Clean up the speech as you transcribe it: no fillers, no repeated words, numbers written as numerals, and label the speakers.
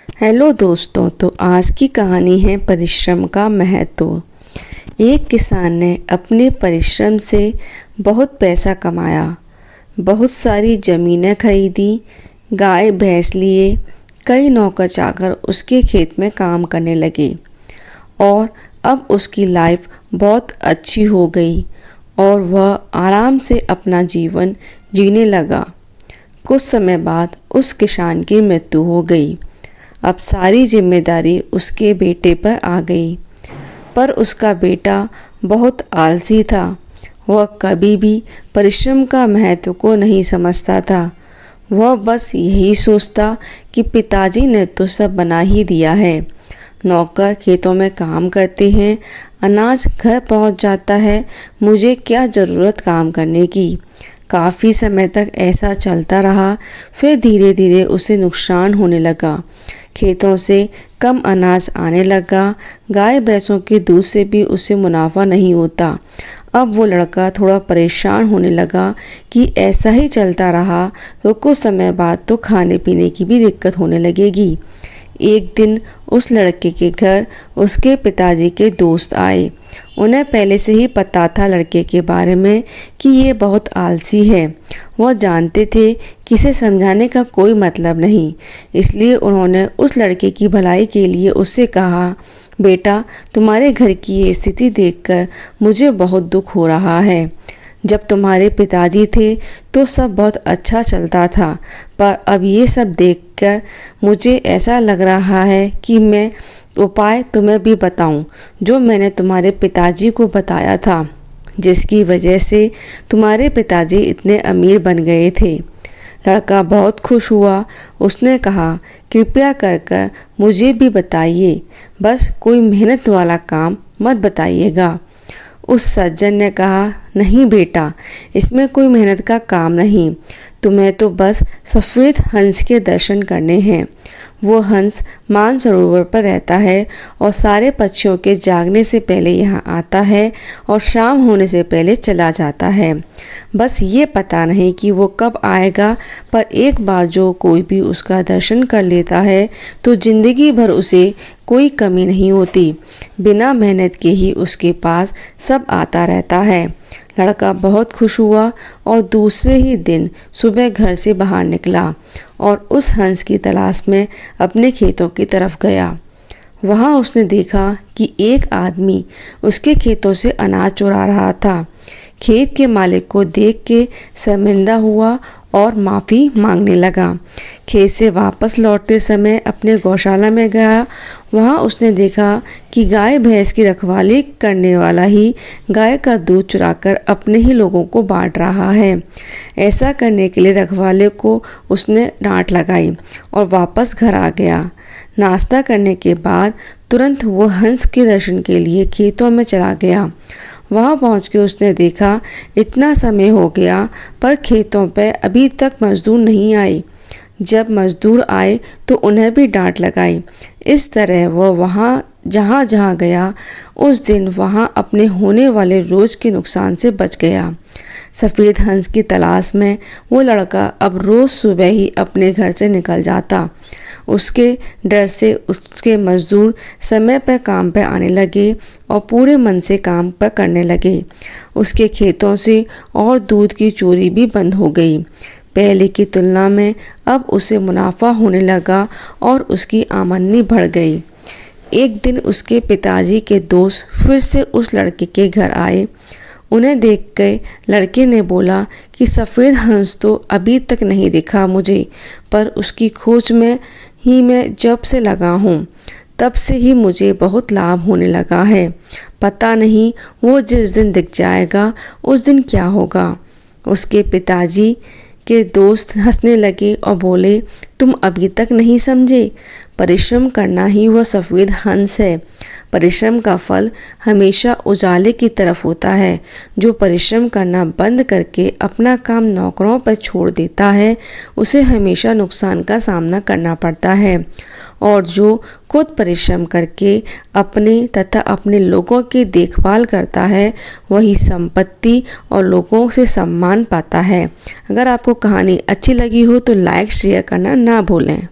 Speaker 1: Hello दोस्तों, तो आज की कहानी है परिश्रम का महत्व। एक किसान ने अपने परिश्रम से बहुत पैसा कमाया, बहुत सारी ज़मीनें खरीदी, गाय भैंस लिए, कई नौकर चाकर उसके खेत में काम करने लगे और अब उसकी लाइफ बहुत अच्छी हो गई और वह आराम से अपना जीवन जीने लगा। कुछ समय बाद उस किसान की मृत्यु हो गई। अब सारी जिम्मेदारी उसके बेटे पर आ गई, पर उसका बेटा बहुत आलसी था। वह कभी भी परिश्रम का महत्व को नहीं समझता था। वह बस यही सोचता कि पिताजी ने तो सब बना ही दिया है। नौकर खेतों में काम करते हैं, अनाज घर पहुंच जाता है, मुझे क्या ज़रूरत काम करने की। काफ़ी समय तक ऐसा चलता रहा। फिर धीरे धीरे उसे नुकसान होने लगा। खेतों से कम अनाज आने लगा। गाय भैंसों के दूध से भी उसे मुनाफा नहीं होता। अब वो लड़का थोड़ा परेशान होने लगा कि ऐसा ही चलता रहा तो कुछ समय बाद तो खाने पीने की भी दिक्कत होने लगेगी। एक दिन उस लड़के के घर उसके पिताजी के दोस्त आए। उन्हें पहले से ही पता था लड़के के बारे में कि ये बहुत आलसी है। वह जानते थे कि इसे समझाने का कोई मतलब नहीं, इसलिए उन्होंने उस लड़के की भलाई के लिए उससे कहा, बेटा, तुम्हारे घर की ये स्थिति देखकर मुझे बहुत दुख हो रहा है। जब तुम्हारे पिताजी थे तो सब बहुत अच्छा चलता था, पर अब ये सब देखकर मुझे ऐसा लग रहा है कि मैं उपाय तुम्हें भी बताऊं, जो मैंने तुम्हारे पिताजी को बताया था, जिसकी वजह से तुम्हारे पिताजी इतने अमीर बन गए थे। लड़का बहुत खुश हुआ। उसने कहा, कृपया कर मुझे भी बताइए, बस कोई मेहनत वाला काम मत बताइएगा। उस सज्जन ने कहा, नहीं बेटा, इसमें कोई मेहनत का काम नहीं, तुम्हें तो बस सफ़ेद हंस के दर्शन करने हैं। वो हंस मानसरोवर पर रहता है और सारे पक्षियों के जागने से पहले यहाँ आता है और शाम होने से पहले चला जाता है। बस ये पता नहीं कि वो कब आएगा, पर एक बार जो कोई भी उसका दर्शन कर लेता है तो ज़िंदगी भर उसे कोई कमी नहीं होती। बिना मेहनत के ही उसके पास सब आता रहता है। लड़का बहुत खुश हुआ और दूसरे ही दिन सुबह घर से बाहर निकला और उस हंस की तलाश में अपने खेतों की तरफ गया। वहाँ उसने देखा कि एक आदमी उसके खेतों से अनाज चुरा रहा था। खेत के मालिक को देख के शर्मिंदा हुआ और माफ़ी मांगने लगा। खेत से वापस लौटते समय अपने गौशाला में गया। वहाँ उसने देखा कि गाय भैंस की रखवाली करने वाला ही गाय का दूध चुराकर अपने ही लोगों को बांट रहा है। ऐसा करने के लिए रखवाले को उसने डांट लगाई और वापस घर आ गया। नाश्ता करने के बाद तुरंत वो हंस के दर्शन के लिए खेतों में चला गया। वहाँ पहुँच के उसने देखा इतना समय हो गया पर खेतों पे अभी तक मजदूर नहीं आए। जब मजदूर आए तो उन्हें भी डांट लगाई। इस तरह वह वहाँ जहाँ जहाँ गया उस दिन वहाँ अपने होने वाले रोज़ के नुकसान से बच गया। सफ़ेद हंस की तलाश में वो लड़का अब रोज़ सुबह ही अपने घर से निकल जाता। उसके डर से उसके मजदूर समय पर काम पर आने लगे और पूरे मन से काम पर करने लगे। उसके खेतों से और दूध की चोरी भी बंद हो गई। पहले की तुलना में अब उसे मुनाफा होने लगा और उसकी आमदनी बढ़ गई। एक दिन उसके पिताजी के दोस्त फिर से उस लड़के के घर आए। उन्हें देख के लड़के ने बोला कि सफ़ेद हंस तो अभी तक नहीं दिखा मुझे, पर उसकी खोज में ही मैं जब से लगा हूँ तब से ही मुझे बहुत लाभ होने लगा है। पता नहीं वो जिस दिन दिख जाएगा उस दिन क्या होगा। उसके पिताजी के दोस्त हंसने लगे और बोले, तुम अभी तक नहीं समझे, परिश्रम करना ही वह सफ़ेद हंस है। परिश्रम का फल हमेशा उजाले की तरफ होता है। जो परिश्रम करना बंद करके अपना काम नौकरों पर छोड़ देता है उसे हमेशा नुकसान का सामना करना पड़ता है, और जो खुद परिश्रम करके अपने तथा अपने लोगों की देखभाल करता है वही संपत्ति और लोगों से सम्मान पाता है। अगर आपको कहानी अच्छी लगी हो तो लाइक शेयर करना ना भूलें।